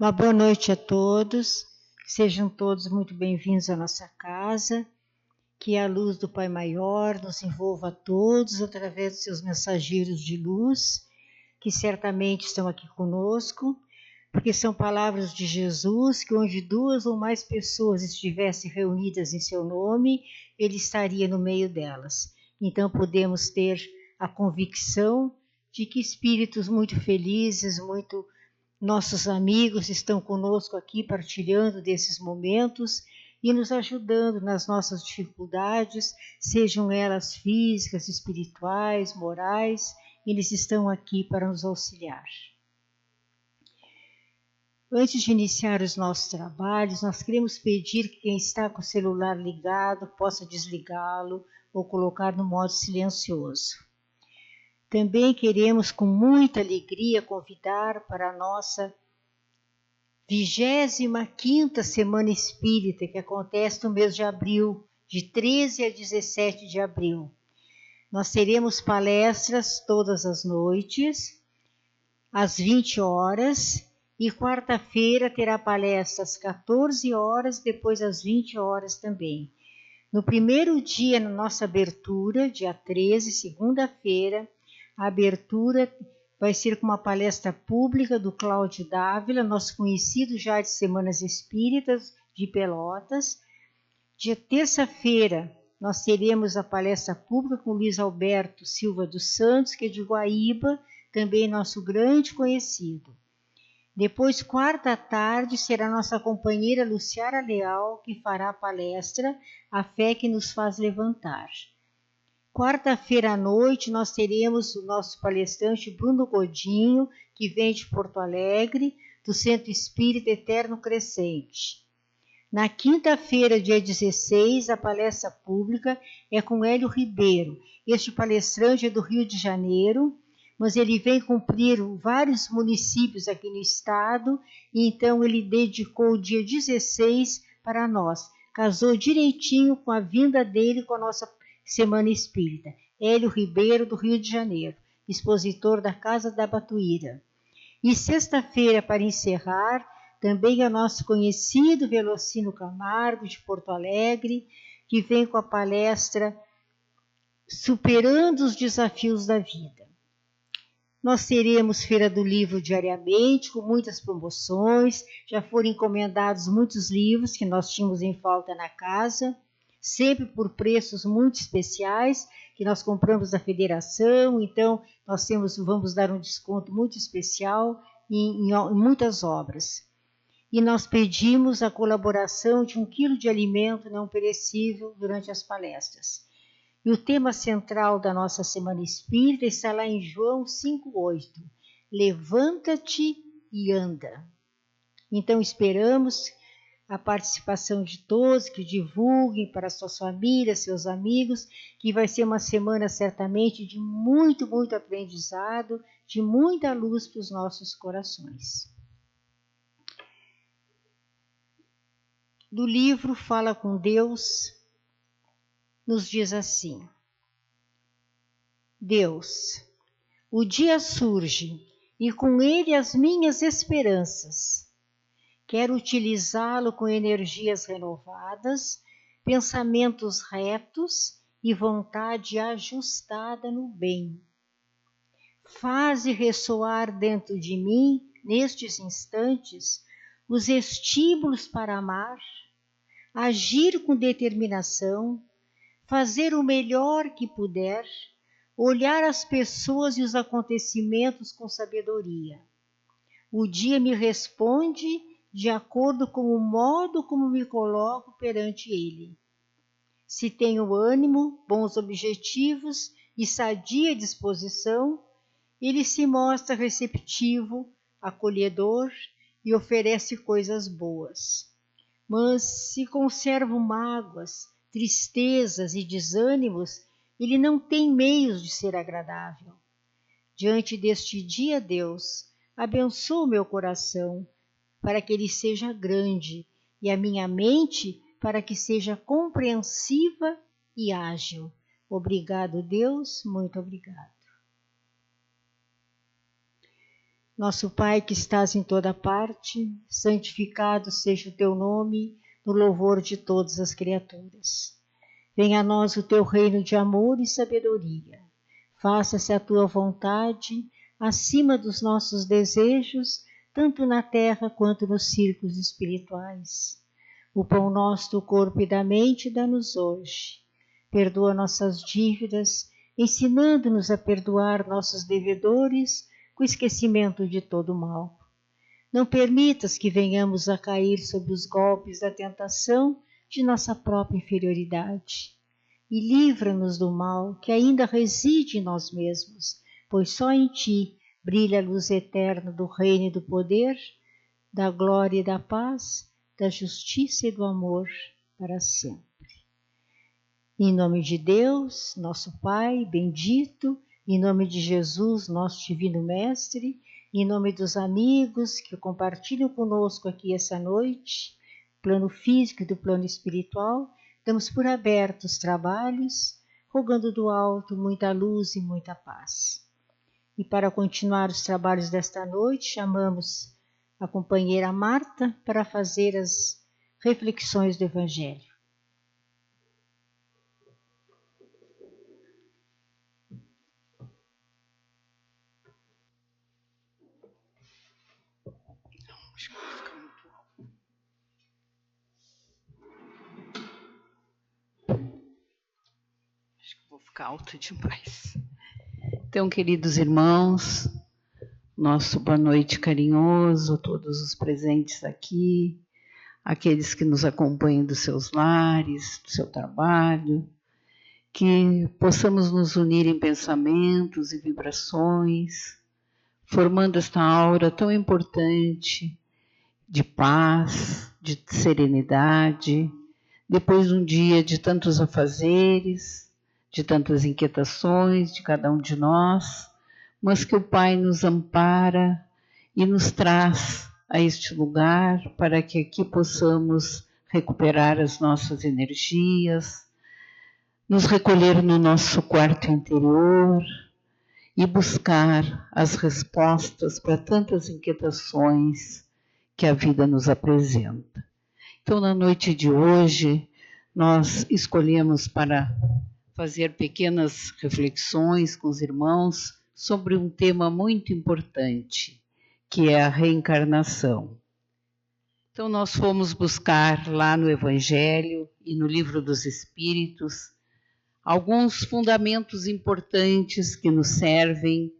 Uma boa noite a todos, sejam todos muito bem-vindos à nossa casa, que a luz do Pai Maior nos envolva a todos através dos seus mensageiros de luz, que certamente estão aqui conosco, porque são palavras de Jesus, que onde duas ou mais pessoas estivessem reunidas em seu nome, Ele estaria no meio delas. Então podemos ter a convicção de que espíritos muito felizes, nossos amigos estão conosco aqui partilhando desses momentos e nos ajudando nas nossas dificuldades, sejam elas físicas, espirituais, morais, eles estão aqui para nos auxiliar. Antes de iniciar os nossos trabalhos, nós queremos pedir que quem está com o celular ligado possa desligá-lo ou colocar no modo silencioso. Também queremos com muita alegria convidar para a nossa 25ª Semana Espírita, que acontece no mês de abril, de 13 a 17 de abril. Nós teremos palestras todas as noites, às 20 horas, e quarta-feira terá palestra às 14 horas, depois às 20 horas também. No primeiro dia, na nossa abertura, dia 13, segunda-feira, a abertura vai ser com uma palestra pública do Cláudio Dávila, nosso conhecido já de Semanas Espíritas de Pelotas. Dia terça-feira, nós teremos a palestra pública com Luiz Alberto Silva dos Santos, que é de Guaíba, também nosso grande conhecido. Depois, quarta à tarde, será nossa companheira Luciara Leal, que fará a palestra A Fé que nos faz levantar. Quarta-feira à noite, nós teremos o nosso palestrante Bruno Godinho, que vem de Porto Alegre, do Centro Espírita Eterno Crescente. Na quinta-feira, dia 16, a palestra pública é com Hélio Ribeiro. Este palestrante é do Rio de Janeiro, mas ele vem cumprir vários municípios aqui no estado, e então ele dedicou o dia 16 para nós. Casou direitinho com a vinda dele com a nossa Semana Espírita. Hélio Ribeiro, do Rio de Janeiro, expositor da Casa da Batuíra. E sexta-feira, para encerrar, também é o nosso conhecido Velocino Camargo, de Porto Alegre, que vem com a palestra Superando os Desafios da Vida. Nós teremos Feira do Livro diariamente, com muitas promoções, já foram encomendados muitos livros que nós tínhamos em falta na casa, sempre por preços muito especiais, que nós compramos da federação, então nós vamos dar um desconto muito especial em muitas obras. E nós pedimos a colaboração de 1 quilo de alimento não perecível durante as palestras. E o tema central da nossa Semana Espírita está lá em João 5,8. Levanta-te e anda. Então esperamos a participação de todos, que divulguem para suas famílias, seus amigos, que vai ser uma semana certamente de muito, muito aprendizado, de muita luz para os nossos corações. Do livro Fala com Deus, nos diz assim: Deus, o dia surge e com ele as minhas esperanças. Quero utilizá-lo com energias renovadas, pensamentos retos e vontade ajustada no bem. Faze ressoar dentro de mim, nestes instantes, os estímulos para amar, agir com determinação, fazer o melhor que puder, olhar as pessoas e os acontecimentos com sabedoria. O dia me responde de acordo com o modo como me coloco perante ele. Se tenho ânimo, bons objetivos e sadia disposição, ele se mostra receptivo, acolhedor e oferece coisas boas. Mas se conservo mágoas, tristezas e desânimos, ele não tem meios de ser agradável. Diante deste dia, Deus, abençoa o meu coração, para que ele seja grande, e a minha mente para que seja compreensiva e ágil. Obrigado, Deus, muito obrigado. Nosso Pai que estás em toda parte, santificado seja o teu nome, no louvor de todas as criaturas. Venha a nós o teu reino de amor e sabedoria. Faça-se a tua vontade, acima dos nossos desejos, tanto na terra quanto nos círculos espirituais. O pão nosso do corpo e da mente dá-nos hoje. Perdoa nossas dívidas, ensinando-nos a perdoar nossos devedores, com esquecimento de todo o mal. Não permitas que venhamos a cair sob os golpes da tentação de nossa própria inferioridade. E livra-nos do mal que ainda reside em nós mesmos, pois só em Ti brilha a luz eterna do reino e do poder, da glória e da paz, da justiça e do amor para sempre. Em nome de Deus, nosso Pai bendito, em nome de Jesus, nosso Divino Mestre, em nome dos amigos que compartilham conosco aqui essa noite, plano físico e do plano espiritual, damos por abertos os trabalhos, rogando do alto muita luz e muita paz. E para continuar os trabalhos desta noite, chamamos a companheira Marta para fazer as reflexões do Evangelho. Acho que vou ficar alto demais. Então, queridos irmãos, nosso boa noite carinhoso a todos os presentes aqui, aqueles que nos acompanham dos seus lares, do seu trabalho, que possamos nos unir em pensamentos e vibrações, formando esta aura tão importante de paz, de serenidade, depois de um dia de tantos afazeres, de tantas inquietações de cada um de nós, mas que o Pai nos ampara e nos traz a este lugar para que aqui possamos recuperar as nossas energias, nos recolher no nosso quarto interior e buscar as respostas para tantas inquietações que a vida nos apresenta. Então, na noite de hoje, nós escolhemos para fazer pequenas reflexões com os irmãos sobre um tema muito importante, que é a reencarnação. Então, nós fomos buscar lá no Evangelho e no Livro dos Espíritos alguns fundamentos importantes que nos servem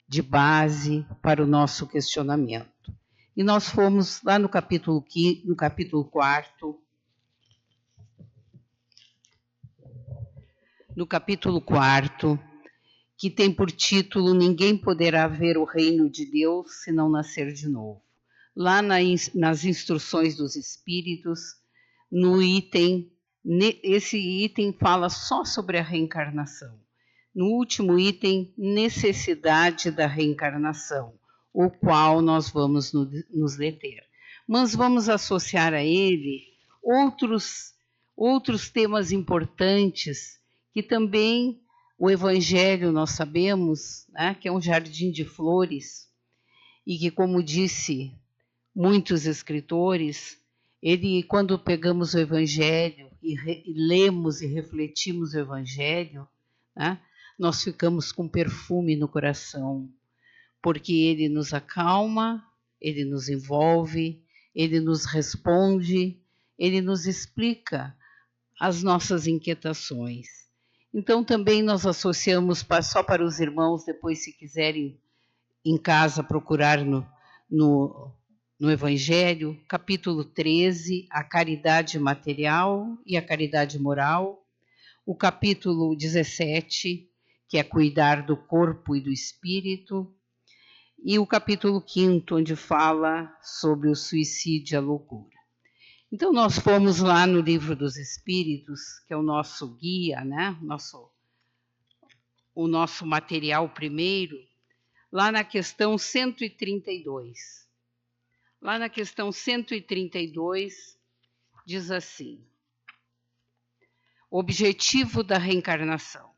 de base para o nosso questionamento. E nós fomos lá no capítulo 4, que tem por título Ninguém poderá ver o reino de Deus se não nascer de novo. Lá nas instruções dos Espíritos, esse item fala só sobre a reencarnação. No último item, necessidade da reencarnação, o qual nós vamos nos deter. Mas vamos associar a ele outros temas importantes que também o Evangelho, nós sabemos, né, que é um jardim de flores e que, como disse muitos escritores, quando pegamos o Evangelho e lemos e refletimos o Evangelho, né, nós ficamos com perfume no coração, porque ele nos acalma, ele nos envolve, ele nos responde, ele nos explica as nossas inquietações. Então também nós associamos, só para os irmãos, depois se quiserem em casa procurar no Evangelho, capítulo 13, a caridade material e a caridade moral, o capítulo 17, que é cuidar do corpo e do espírito, e o capítulo 5, onde fala sobre o suicídio e a loucura. Então, nós fomos lá no Livro dos Espíritos, que é o nosso guia, né? O nosso material primeiro, lá na questão 132. Lá na questão 132, diz assim: objetivo da reencarnação.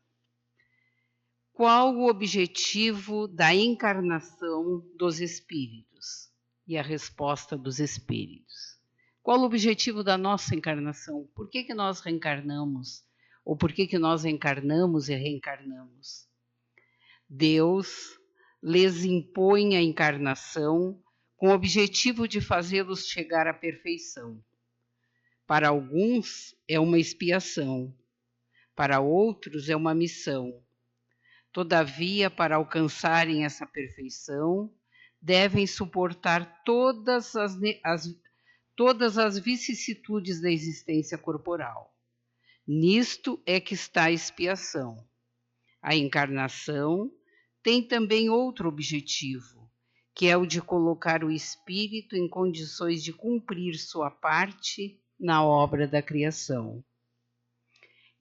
qual o objetivo da encarnação dos espíritos? E a resposta dos espíritos. Qual o objetivo da nossa encarnação? Por que nós reencarnamos? Ou por que nós encarnamos e reencarnamos? Deus lhes impõe a encarnação com o objetivo de fazê-los chegar à perfeição. Para alguns é uma expiação, para outros é uma missão. Todavia, para alcançarem essa perfeição, devem suportar todas as vicissitudes da existência corporal. Nisto é que está a expiação. A encarnação tem também outro objetivo, que é o de colocar o espírito em condições de cumprir sua parte na obra da criação.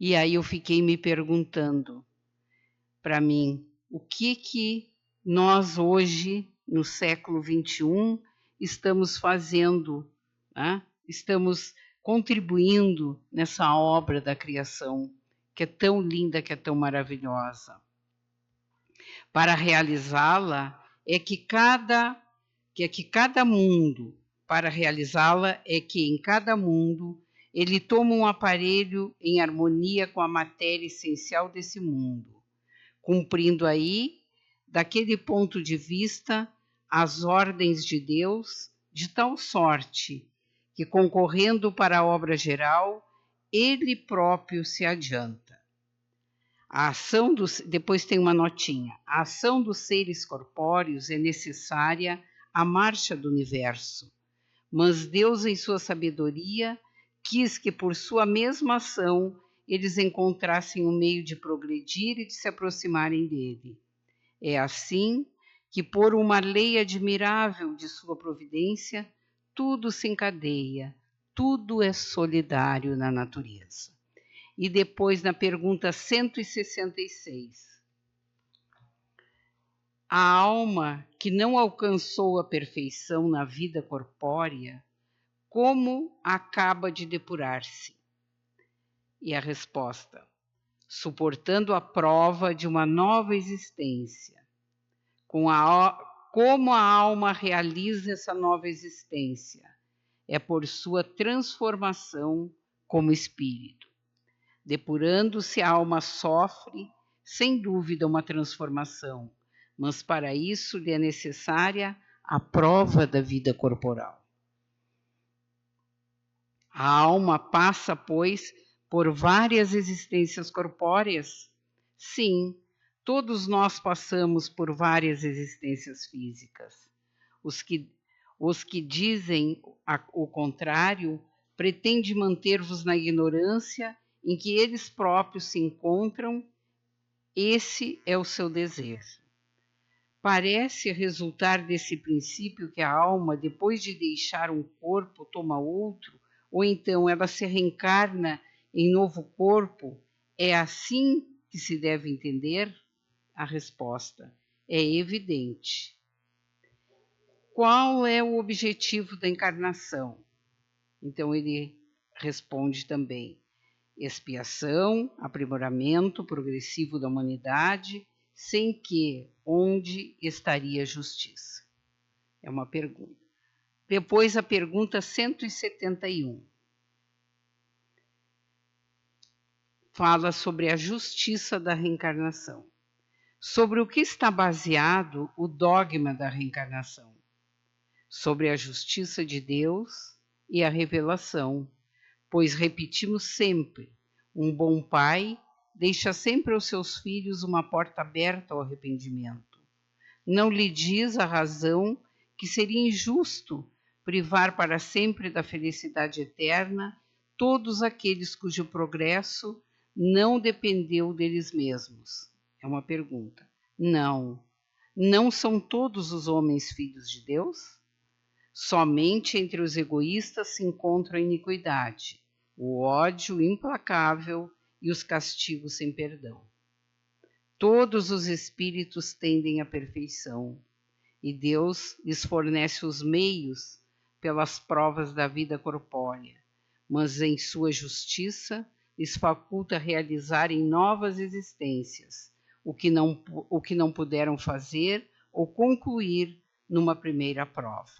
E aí eu fiquei me perguntando, para mim, o que nós hoje, no século XXI, estamos fazendo, né? Estamos contribuindo nessa obra da criação, que é tão linda, que é tão maravilhosa. Para realizá-la, para realizá-la é que em cada mundo ele toma um aparelho em harmonia com a matéria essencial desse mundo, cumprindo aí, daquele ponto de vista, as ordens de Deus, de tal sorte que, concorrendo para a obra geral, ele próprio se adianta. Depois tem uma notinha. A ação dos seres corpóreos é necessária à marcha do universo, mas Deus, em sua sabedoria, quis que, por sua mesma ação, eles encontrassem um meio de progredir e de se aproximarem dele. É assim que, por uma lei admirável de sua providência, tudo se encadeia, tudo é solidário na natureza. E depois, na pergunta 166, a alma que não alcançou a perfeição na vida corpórea, como acaba de depurar-se? E a resposta: suportando a prova de uma nova existência. Como a alma realiza essa nova existência? É por sua transformação como espírito. Depurando-se, a alma sofre, sem dúvida, uma transformação, mas para isso lhe é necessária a prova da vida corporal. A alma passa, pois, por várias existências corpóreas? Sim, todos nós passamos por várias existências físicas. Os que dizem o contrário pretendem manter-vos na ignorância em que eles próprios se encontram. Esse é o seu desejo. Parece resultar desse princípio que a alma, depois de deixar um corpo, toma outro, ou então ela se reencarna em novo corpo. É assim que se deve entender? A resposta é evidente. Qual é o objetivo da encarnação? Então ele responde também: expiação, aprimoramento progressivo da humanidade, sem que, onde estaria a justiça? É uma pergunta. Depois a pergunta 171. Fala sobre a justiça da reencarnação. Sobre o que está baseado o dogma da reencarnação? Sobre a justiça de Deus e a revelação, pois repetimos sempre, um bom pai deixa sempre aos seus filhos uma porta aberta ao arrependimento. Não lhe diz a razão que seria injusto privar para sempre da felicidade eterna todos aqueles cujo progresso não dependeu deles mesmos. É uma pergunta. Não são todos os homens filhos de Deus? Somente entre os egoístas se encontra a iniquidade, o ódio implacável e os castigos sem perdão. Todos os espíritos tendem à perfeição, e Deus lhes fornece os meios pelas provas da vida corpórea, mas em sua justiça lhes faculta realizarem novas existências, o que não puderam fazer ou concluir numa primeira prova.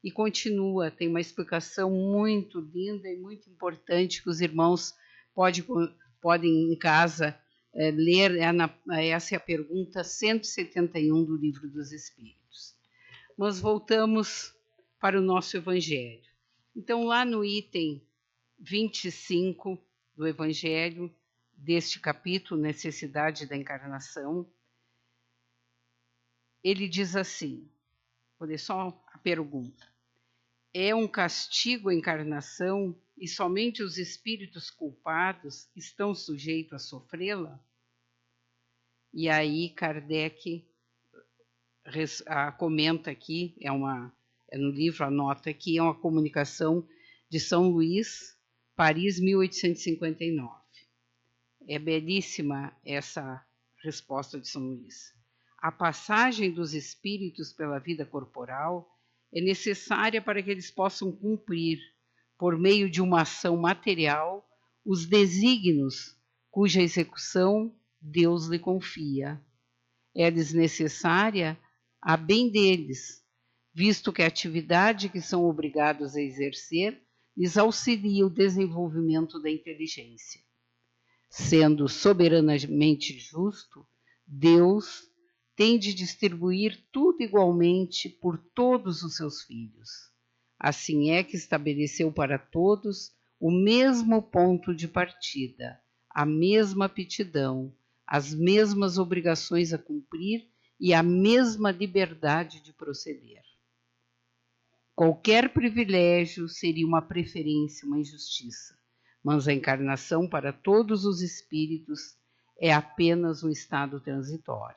E continua, tem uma explicação muito linda e muito importante que os irmãos podem em casa ler. Essa é a pergunta 171 do Livro dos Espíritos. Mas voltamos para o nosso Evangelho. Então, lá no item 25 do Evangelho, deste capítulo, Necessidade da Encarnação, ele diz assim, vou ler só a pergunta: é um castigo a encarnação e somente os espíritos culpados estão sujeitos a sofrê-la? E aí Kardec comenta aqui, no livro, anota aqui, é uma comunicação de São Luís, Paris, 1859. É belíssima essa resposta de São Luís. A passagem dos espíritos pela vida corporal é necessária para que eles possam cumprir, por meio de uma ação material, os desígnios cuja execução Deus lhe confia. É-lhes necessária a bem deles, visto que a atividade que são obrigados a exercer lhes auxilia o desenvolvimento da inteligência. Sendo soberanamente justo, Deus tem de distribuir tudo igualmente por todos os seus filhos. Assim é que estabeleceu para todos o mesmo ponto de partida, a mesma aptidão, as mesmas obrigações a cumprir e a mesma liberdade de proceder. Qualquer privilégio seria uma preferência, uma injustiça, mas a encarnação para todos os espíritos é apenas um estado transitório.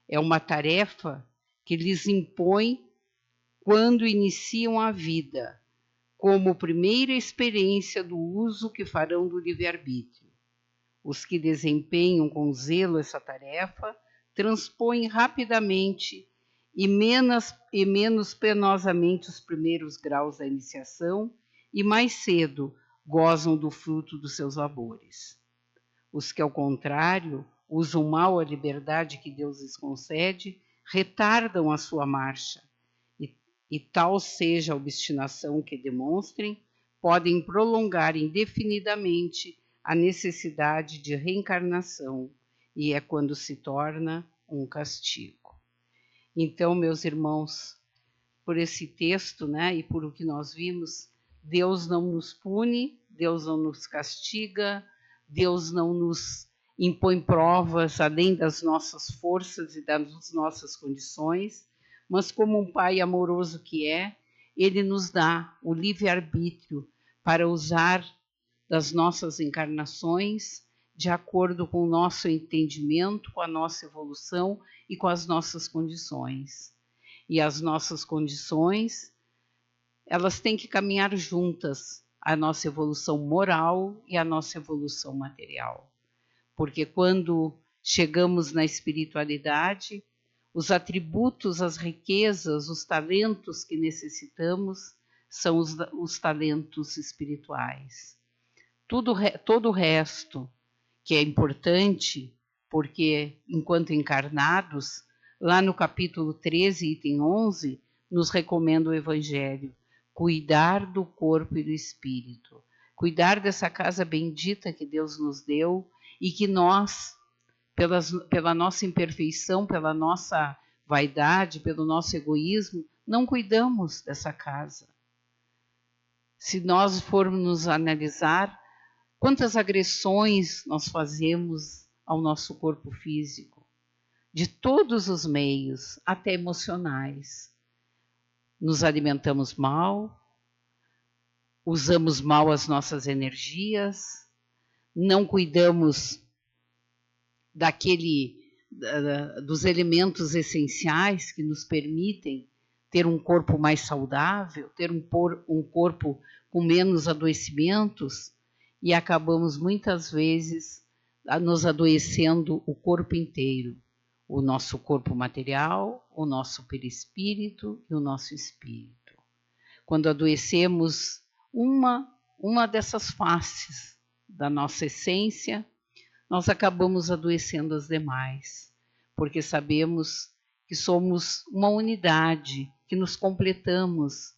É uma tarefa que lhes impõe quando iniciam a vida, como primeira experiência do uso que farão do livre-arbítrio. Os que desempenham com zelo essa tarefa transpõem rapidamente e menos penosamente os primeiros graus da iniciação e mais cedo gozam do fruto dos seus labores. Os que, ao contrário, usam mal a liberdade que Deus lhes concede, retardam a sua marcha, e tal seja a obstinação que demonstrem, podem prolongar indefinidamente a necessidade de reencarnação, e é quando se torna um castigo. Então, meus irmãos, por esse texto, e por o que nós vimos, Deus não nos pune, Deus não nos castiga, Deus não nos impõe provas além das nossas forças e das nossas condições, mas como um Pai amoroso que é, Ele nos dá o livre-arbítrio para usar das nossas encarnações de acordo com o nosso entendimento, com a nossa evolução e com as nossas condições. E as nossas condições, elas têm que caminhar juntas, a nossa evolução moral e a nossa evolução material. Porque quando chegamos na espiritualidade, os atributos, as riquezas, os talentos que necessitamos são os talentos espirituais. Todo o resto, que é importante, porque enquanto encarnados, lá no capítulo 13, item 11, nos recomenda o Evangelho: cuidar do corpo e do espírito, cuidar dessa casa bendita que Deus nos deu e que nós, pela nossa imperfeição, pela nossa vaidade, pelo nosso egoísmo, não cuidamos dessa casa. Se nós formos nos analisar, quantas agressões nós fazemos ao nosso corpo físico, de todos os meios, até emocionais. Nos alimentamos mal, usamos mal as nossas energias, não cuidamos dos elementos essenciais que nos permitem ter um corpo mais saudável, ter um corpo com menos adoecimentos, e acabamos muitas vezes nos adoecendo o corpo inteiro, o nosso corpo material, o nosso perispírito e o nosso espírito. Quando adoecemos uma dessas faces da nossa essência, nós acabamos adoecendo as demais, porque sabemos que somos uma unidade, que nos completamos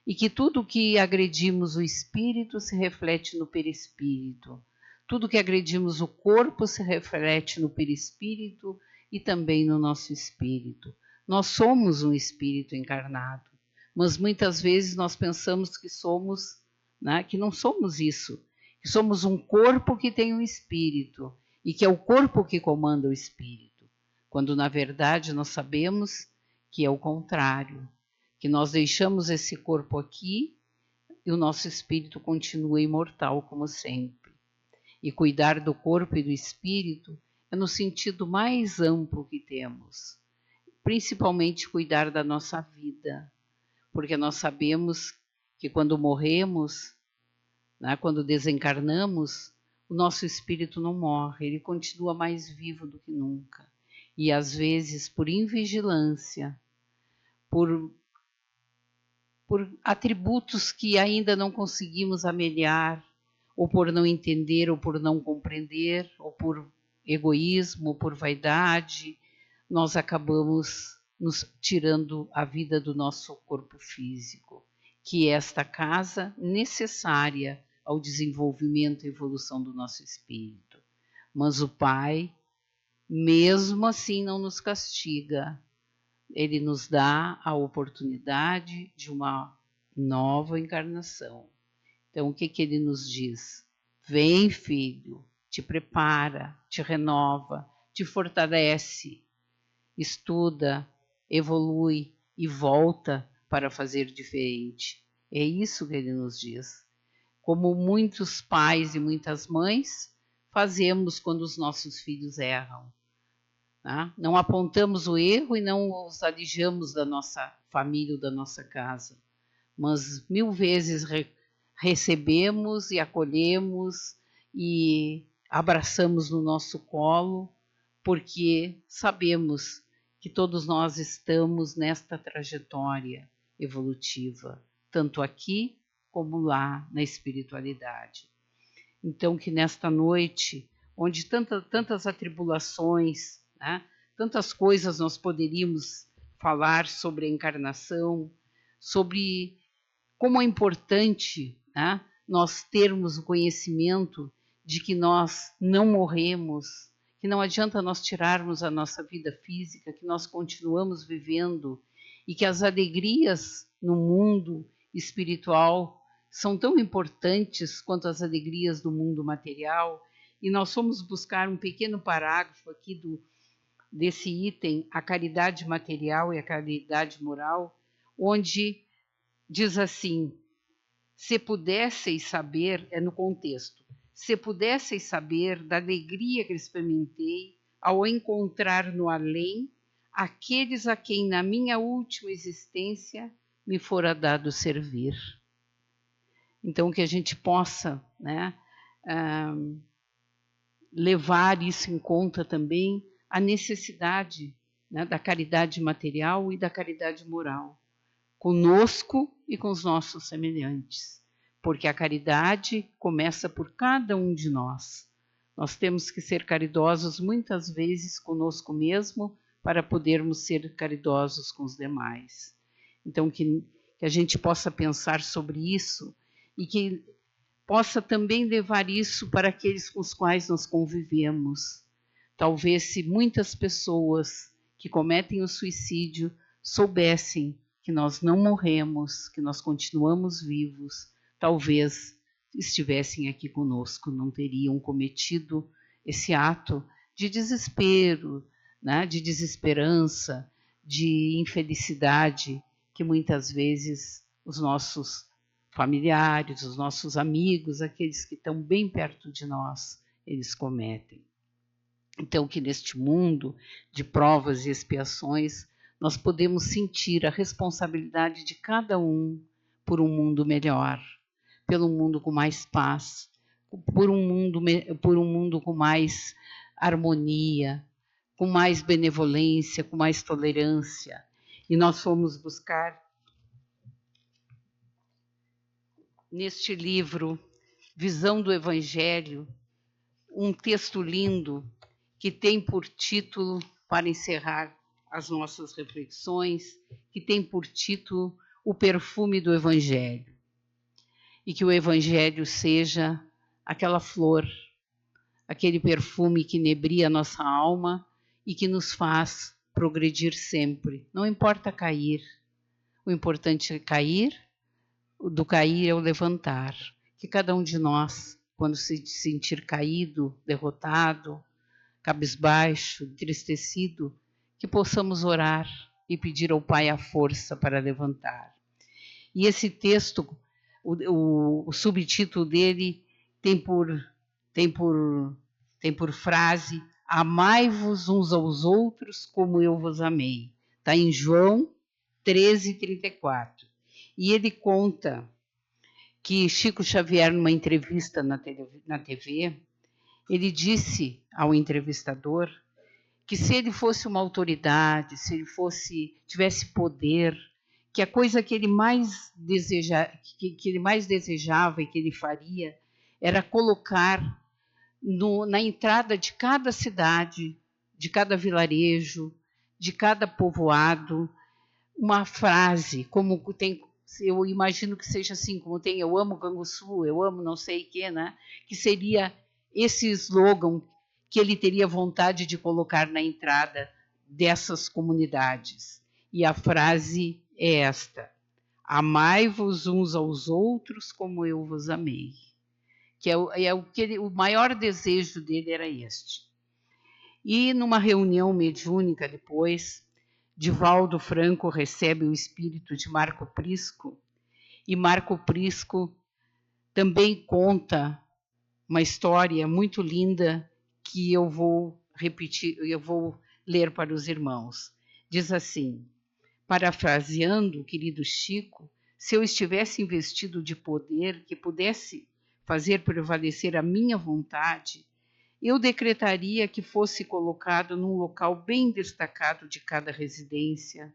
e que tudo que agredimos o espírito se reflete no perispírito. Tudo que agredimos o corpo se reflete no perispírito e também no nosso espírito. Nós somos um espírito encarnado, mas muitas vezes nós pensamos que somos, né, que não somos isso, que somos um corpo que tem um espírito e que é o corpo que comanda o espírito, quando na verdade nós sabemos que é o contrário, que nós deixamos esse corpo aqui e o nosso espírito continua imortal como sempre. E cuidar do corpo e do espírito é no sentido mais amplo que temos, principalmente cuidar da nossa vida, porque nós sabemos que quando morremos, né, quando desencarnamos, o nosso espírito não morre, ele continua mais vivo do que nunca. E às vezes, por invigilância, por atributos que ainda não conseguimos ameliar, ou por não entender, ou por não compreender, ou por egoísmo, ou por vaidade, nós acabamos nos tirando a vida do nosso corpo físico, que é esta casa necessária ao desenvolvimento e evolução do nosso espírito. Mas o Pai, mesmo assim, não nos castiga. Ele nos dá a oportunidade de uma nova encarnação. Então, o que ele nos diz? Vem, filho, te prepara, te renova, te fortalece, estuda, evolui e volta para fazer diferente. É isso que ele nos diz. Como muitos pais e muitas mães fazemos quando os nossos filhos erram. Tá? Não apontamos o erro e não os alijamos da nossa família ou da nossa casa, mas 1000 vezes recebemos e acolhemos e abraçamos no nosso colo, porque sabemos que todos nós estamos nesta trajetória evolutiva, tanto aqui como lá na espiritualidade. Então, que nesta noite, onde tantas atribulações, né, tantas coisas nós poderíamos falar sobre a encarnação, sobre como é importante, né, nós termos o conhecimento de que nós não morremos, que não adianta nós tirarmos a nossa vida física, que nós continuamos vivendo e que as alegrias no mundo espiritual são tão importantes quanto as alegrias do mundo material. E nós fomos buscar um pequeno parágrafo aqui desse item, a caridade material e a caridade moral, onde diz assim: se pudesseis saber, é no contexto, se pudesseis saber da alegria que experimentei ao encontrar no além aqueles a quem na minha última existência me fora dado servir. Então, que a gente possa, né, levar isso em conta também, a necessidade, né, da caridade material e da caridade moral, conosco e com os nossos semelhantes, porque a caridade começa por cada um de nós. Nós temos que ser caridosos muitas vezes conosco mesmo para podermos ser caridosos com os demais. Então, que a gente possa pensar sobre isso e que possa também levar isso para aqueles com os quais nós convivemos. Talvez se muitas pessoas que cometem o suicídio soubessem que nós não morremos, que nós continuamos vivos, talvez estivessem aqui conosco, não teriam cometido esse ato de desespero, né, de desesperança, de infelicidade que muitas vezes os nossos familiares, os nossos amigos, aqueles que estão bem perto de nós, eles cometem. Então, que neste mundo de provas e expiações, nós podemos sentir a responsabilidade de cada um por um mundo melhor, pelo mundo com mais paz, por um mundo com mais harmonia, com mais benevolência, com mais tolerância. E nós fomos buscar neste livro, Visão do Evangelho, um texto lindo que tem por título, para encerrar as nossas reflexões, que tem por título O Perfume do Evangelho. E que o Evangelho seja aquela flor, aquele perfume que inebria a nossa alma e que nos faz progredir sempre. Não importa cair, o importante é cair, do cair é o levantar. Que cada um de nós, quando se sentir caído, derrotado, cabisbaixo, entristecido, que possamos orar e pedir ao Pai a força para levantar. E esse texto, o subtítulo dele tem por frase: amai-vos uns aos outros como eu vos amei. Está em João 13:34. E ele conta que Chico Xavier, numa entrevista na TV, ele disse ao entrevistador que se ele fosse uma autoridade, se ele tivesse poder, que a coisa que ele mais desejava e que ele faria era colocar na entrada de cada cidade, de cada vilarejo, de cada povoado, uma frase, como tem, eu imagino que seja assim, como tem eu amo Canguçu, eu amo não sei o que, né? Que seria esse slogan que ele teria vontade de colocar na entrada dessas comunidades. E a frase é esta: amai-vos uns aos outros como eu vos amei. Que o maior desejo dele era este. E numa reunião mediúnica depois, Divaldo Franco recebe o espírito de Marco Prisco, e Marco Prisco também conta uma história muito linda que eu vou repetir, eu vou ler para os irmãos. Diz assim, parafraseando o querido Chico: se eu estivesse investido de poder que pudesse fazer prevalecer a minha vontade, eu decretaria que fosse colocado num local bem destacado de cada residência,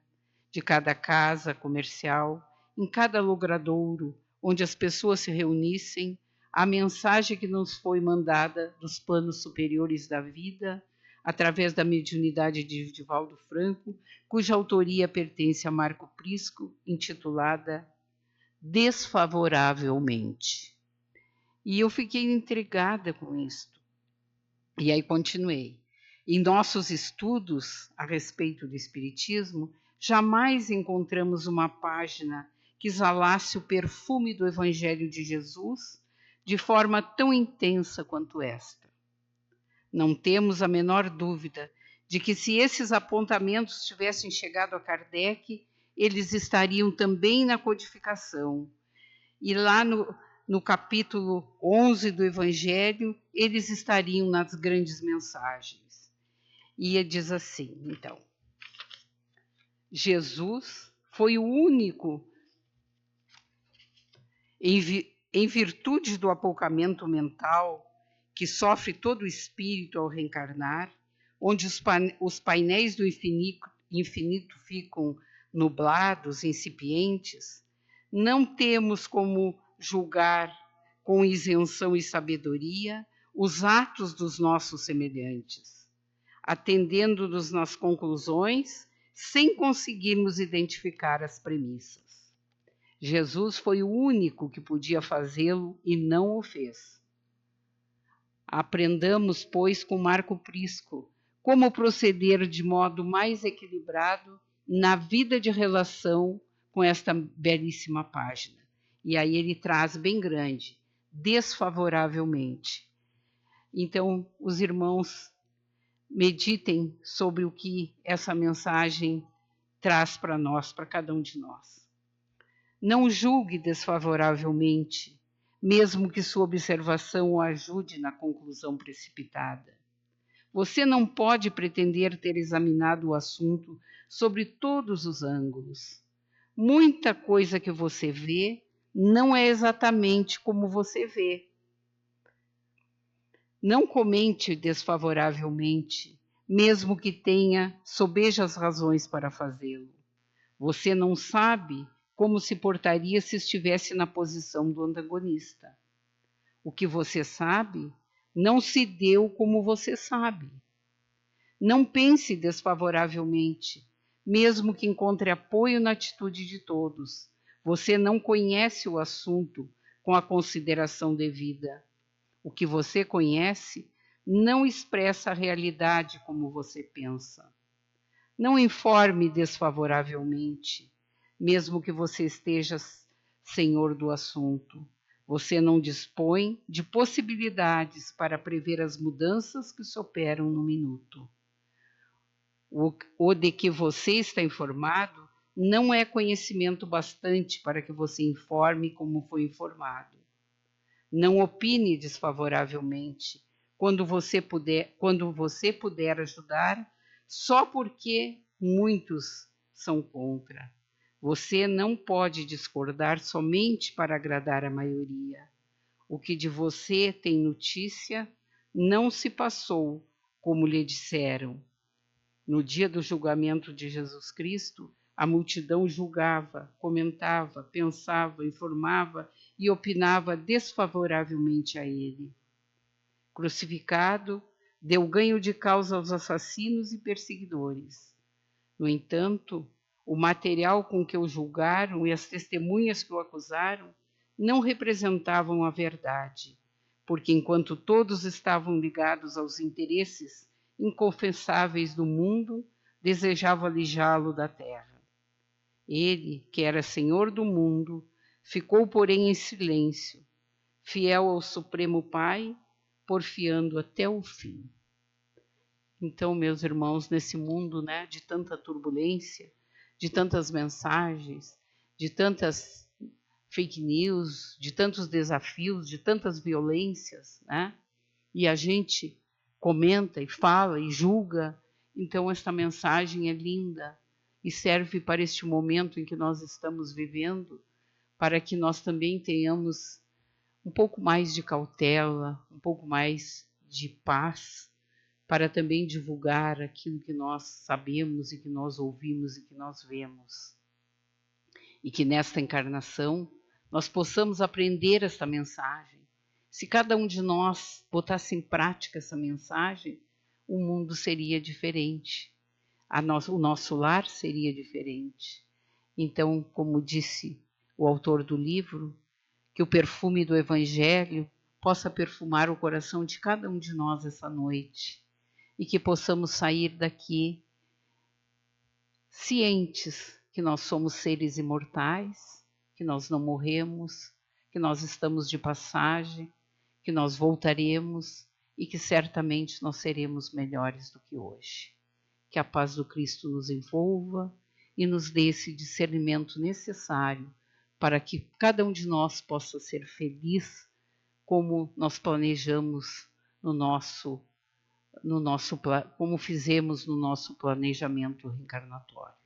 de cada casa comercial, em cada logradouro, onde as pessoas se reunissem, a mensagem que nos foi mandada dos planos superiores da vida, através da mediunidade de Divaldo Franco, cuja autoria pertence a Marco Prisco, intitulada Desfavoravelmente. E eu fiquei intrigada com isto. E aí continuei. Em nossos estudos a respeito do Espiritismo, jamais encontramos uma página que exalasse o perfume do Evangelho de Jesus de forma tão intensa quanto esta. Não temos a menor dúvida de que se esses apontamentos tivessem chegado a Kardec, eles estariam também na codificação. E lá no capítulo 11 do Evangelho, eles estariam nas grandes mensagens. E diz assim, então, Jesus foi o único, em virtude do apoucamento mental que sofre todo o espírito ao reencarnar, onde os painéis do infinito ficam nublados, incipientes, não temos como julgar com isenção e sabedoria os atos dos nossos semelhantes, atendendo-nos nas conclusões, sem conseguirmos identificar as premissas. Jesus foi o único que podia fazê-lo e não o fez. Aprendamos, pois, com Marco Prisco, como proceder de modo mais equilibrado na vida de relação com esta belíssima página. E aí ele traz bem grande, desfavoravelmente. Então, os irmãos meditem sobre o que essa mensagem traz para nós, para cada um de nós. Não julgue desfavoravelmente, mesmo que sua observação o ajude na conclusão precipitada. Você não pode pretender ter examinado o assunto sobre todos os ângulos. Muita coisa que você vê não é exatamente como você vê. Não comente desfavoravelmente, mesmo que tenha sobejas razões para fazê-lo. Você não sabe como se portaria se estivesse na posição do antagonista. O que você sabe, Não se deu como você sabe. Não pense desfavoravelmente, mesmo que encontre apoio na atitude de todos. Você não conhece o assunto com a consideração devida. O que você conhece não expressa a realidade como você pensa. Não informe desfavoravelmente, mesmo que você esteja senhor do assunto. Você não dispõe de possibilidades para prever as mudanças que se operam no minuto. O de que você está informado não é conhecimento bastante para que você informe como foi informado. Não opine desfavoravelmente quando você puder ajudar, só porque muitos são contra. Você não pode discordar somente para agradar a maioria. O que de você tem notícia não se passou como lhe disseram. No dia do julgamento de Jesus Cristo, a multidão julgava, comentava, pensava, informava e opinava desfavoravelmente a ele. Crucificado, deu ganho de causa aos assassinos e perseguidores. No entanto, o material com que o julgaram e as testemunhas que o acusaram não representavam a verdade, porque enquanto todos estavam ligados aos interesses inconfessáveis do mundo, desejava alijá-lo da terra. Ele, que era senhor do mundo, ficou, porém, em silêncio, fiel ao Supremo Pai, porfiando até o fim. Então, meus irmãos, nesse mundo, né, de tanta turbulência, de tantas mensagens, de tantas fake news, de tantos desafios, de tantas violências, né, e a gente comenta e fala e julga, então esta mensagem é linda e serve para este momento em que nós estamos vivendo, para que nós também tenhamos um pouco mais de cautela, um pouco mais de paz, para também divulgar aquilo que nós sabemos e que nós ouvimos e que nós vemos. E que nesta encarnação nós possamos aprender esta mensagem. Se cada um de nós botasse em prática essa mensagem, o mundo seria diferente. O nosso lar seria diferente. Então, como disse o autor do livro, que o perfume do Evangelho possa perfumar o coração de cada um de nós essa noite e que possamos sair daqui cientes que nós somos seres imortais, que nós não morremos, que nós estamos de passagem, que nós voltaremos e que certamente nós seremos melhores do que hoje. Que a paz do Cristo nos envolva e nos dê esse discernimento necessário para que cada um de nós possa ser feliz como nós planejamos como fizemos no nosso planejamento reencarnatório.